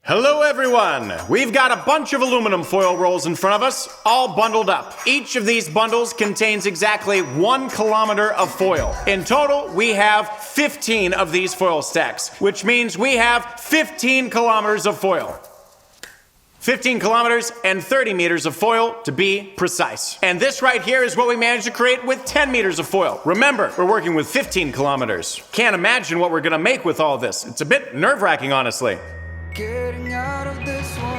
Hello everyone! We've got a bunch of aluminum foil rolls in front of us, all bundled up. Each of these bundles contains exactly 1 kilometer of foil. In total, we have 15 of these foil stacks, which means we have 15 kilometers of foil. 15 kilometers and 30 meters of foil to be precise. And this right here is what we managed to create with 10 meters of foil. Remember, we're working with 15 kilometers. Can't imagine what we're gonna make with all this. It's a bit nerve-wracking, honestly. Getting out of this one.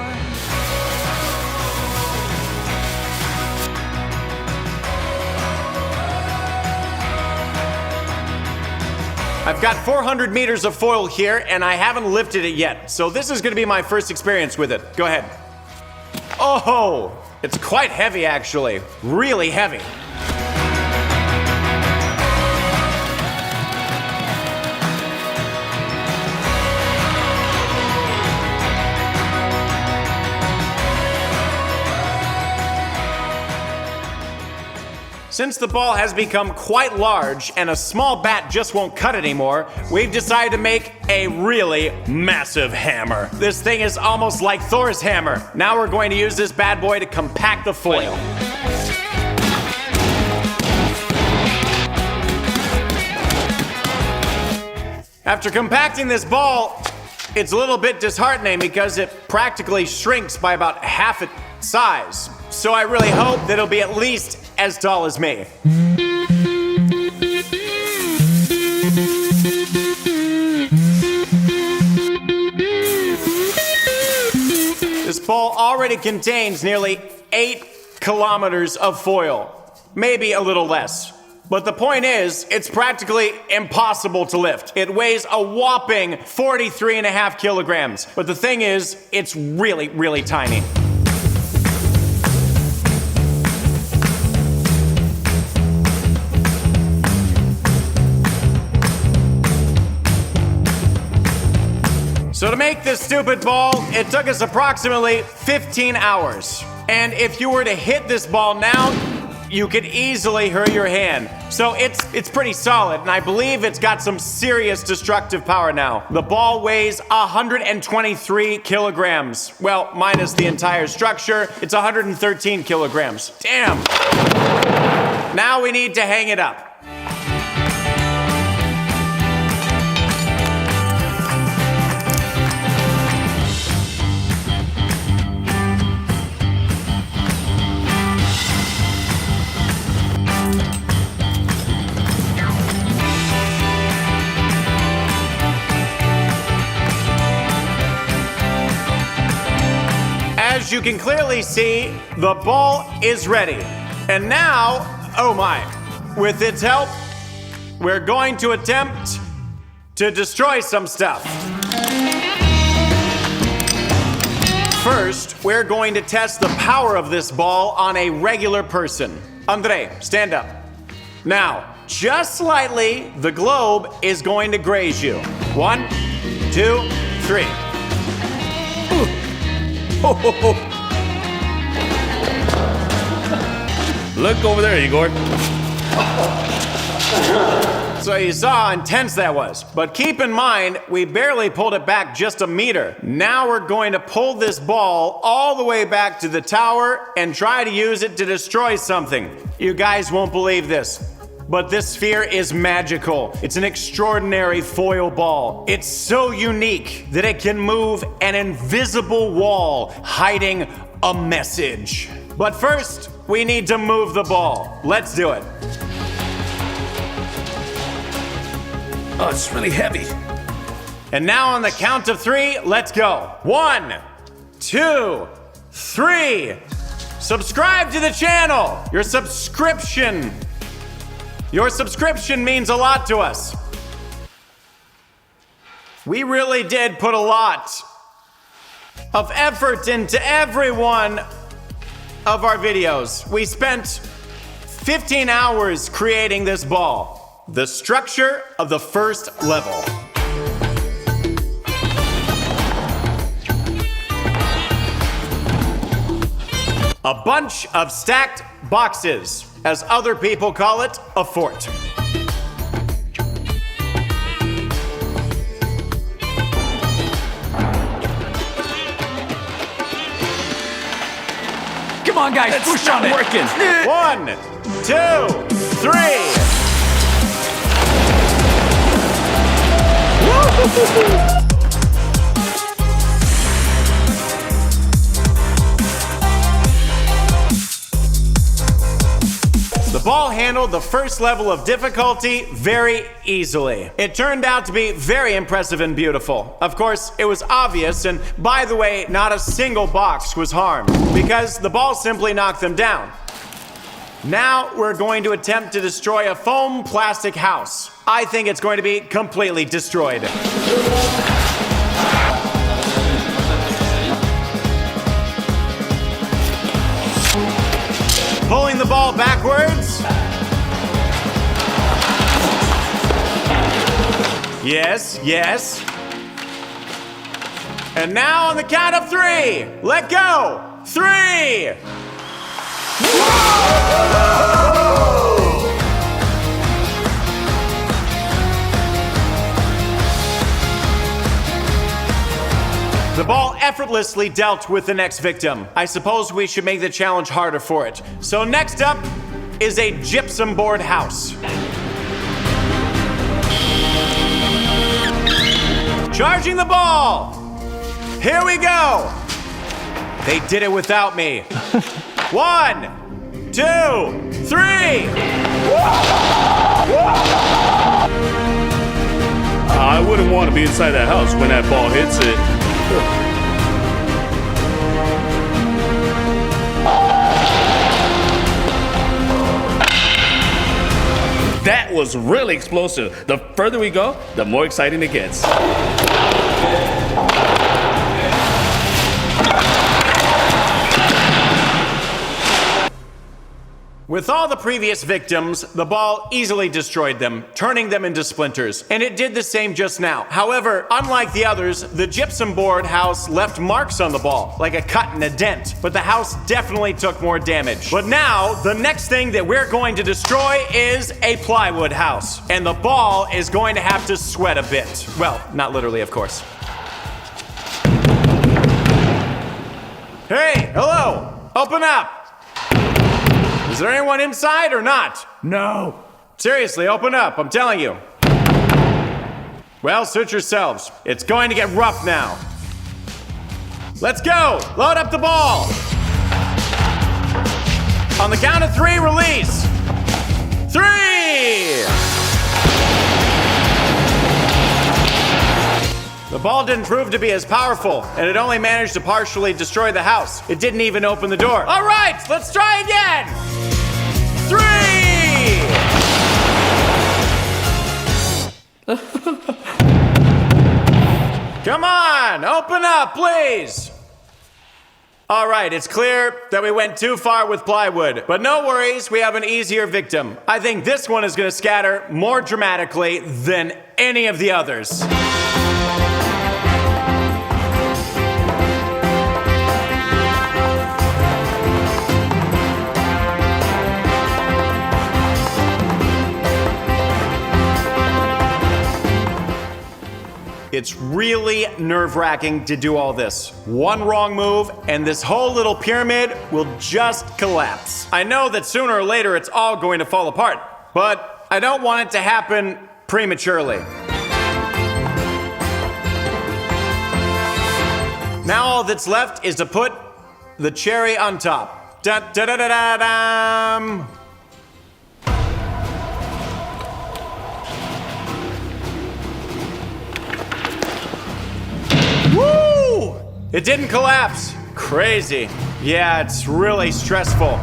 I've got 400 meters of foil here, and I haven't lifted it yet, so this is gonna be my first experience with it. Go ahead. Oh, it's quite heavy, actually. Really heavy. Since the ball has become quite large and a small bat just won't cut anymore, we've decided to make a really massive hammer. This thing is almost like Thor's hammer. Now we're going to use this bad boy to compact the foil. After compacting this ball, it's a little bit disheartening because it practically shrinks by about half its size. So I really hope that it'll be at least as tall as me. This ball already contains nearly 8 kilometers of foil, maybe a little less. But the point is, it's practically impossible to lift. It weighs a whopping 43.5 kilograms. But the thing is, it's really, really tiny. So to make this stupid ball, it took us approximately 15 hours. And if you were to hit this ball now, you could easily hurt your hand. So it's pretty solid, and I believe it's got some serious destructive power now. The ball weighs 123 kilograms. Well, minus the entire structure, it's 113 kilograms. Damn. Now we need to hang it up. As you can clearly see, the ball is ready. And now, oh my, with its help, we're going to attempt to destroy some stuff. First, we're going to test the power of this ball on a regular person. Andre, stand up. Now, just slightly, the globe is going to graze you. 1, 2, 3. Look over there, Igor. So you saw how intense that was. But keep in mind, we barely pulled it back just a meter. Now we're going to pull this ball all the way back to the tower and try to use it to destroy something. You guys won't believe this, but this sphere is magical. It's an extraordinary foil ball. It's so unique that it can move an invisible wall hiding a message. But first, we need to move the ball. Let's do it. Oh, it's really heavy. And now on the count of 3, let's go. 1, 2, 3. Subscribe to the channel. Your subscription means a lot to us. We really did put a lot of effort into every one of our videos. We spent 15 hours creating this ball, the structure of the first level. A bunch of stacked boxes, as other people call it, a fort. Come on, guys, It's push not on it. working. 1, 2, 3. The ball handled the first level of difficulty very easily. It turned out to be very impressive and beautiful. Of course, it was obvious, and by the way, not a single box was harmed, because the ball simply knocked them down. Now we're going to attempt to destroy a foam plastic house. I think it's going to be completely destroyed. Pulling the ball backwards. Yes, yes. And now on the count of 3, let go. 3. The ball effortlessly dealt with the next victim. I suppose we should make the challenge harder for it. So next up is a gypsum board house. Charging the ball. Here we go. They did it without me. 1, 2, 3. I wouldn't want to be inside that house when that ball hits it. That was really explosive. The further we go, the more exciting it gets. With all the previous victims, the ball easily destroyed them, turning them into splinters. And it did the same just now. However, unlike the others, the gypsum board house left marks on the ball, like a cut and a dent. But the house definitely took more damage. But now, the next thing that we're going to destroy is a plywood house. And the ball is going to have to sweat a bit. Well, not literally, of course. Hey, hello, open up. Is there anyone inside or not? No. Seriously, open up, I'm telling you. Well, suit yourselves. It's going to get rough now. Let's go! Load up the ball! On the count of 3, release! 3! The ball didn't prove to be as powerful, and it only managed to partially destroy the house. It didn't even open the door. All right, let's try again! 3! Come on, open up, please! All right, it's clear that we went too far with plywood, but no worries, we have an easier victim. I think this one is gonna scatter more dramatically than any of the others. It's really nerve-wracking to do all this. One wrong move, and this whole little pyramid will just collapse. I know that sooner or later it's all going to fall apart, but I don't want it to happen prematurely. Now all that's left is to put the cherry on top. Da-da-da-da-dam! Woo! It didn't collapse. Crazy. Yeah, it's really stressful.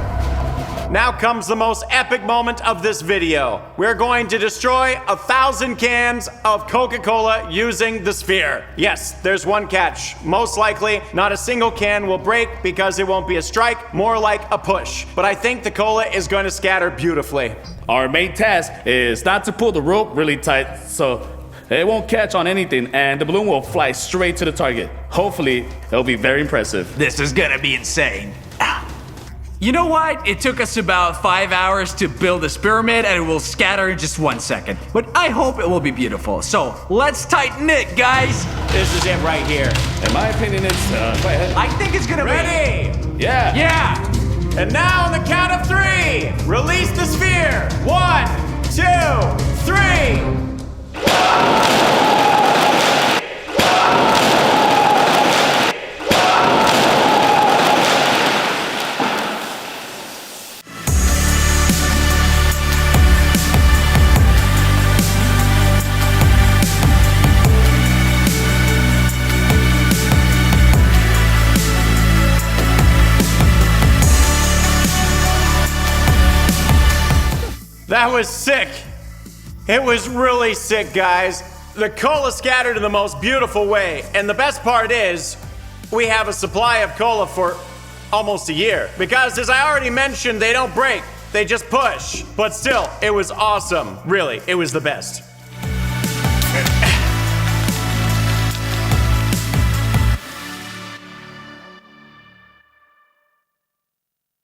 Now comes the most epic moment of this video. We're going to destroy 1,000 cans of Coca-Cola using the sphere. Yes, there's one catch. Most likely, not a single can will break because it won't be a strike, more like a push. But I think the cola is going to scatter beautifully. Our main task is not to pull the rope really tight, so it won't catch on anything, and the balloon will fly straight to the target. Hopefully, it'll be very impressive. This is gonna be insane. You know what? It took us about 5 hours to build this pyramid, and it will scatter in just 1 second. But I hope it will be beautiful. So let's tighten it, guys. This is it right here. In my opinion, it's quite heavy. I think it's gonna Ready? Yeah. be. Yeah. And now on the count of 3, release the sphere. 1, 2, 3. That was sick. It was really sick, guys. The cola scattered in the most beautiful way. And the best part is, we have a supply of cola for almost a year. Because as I already mentioned, they don't break, they just push. But still, it was awesome. Really, it was the best.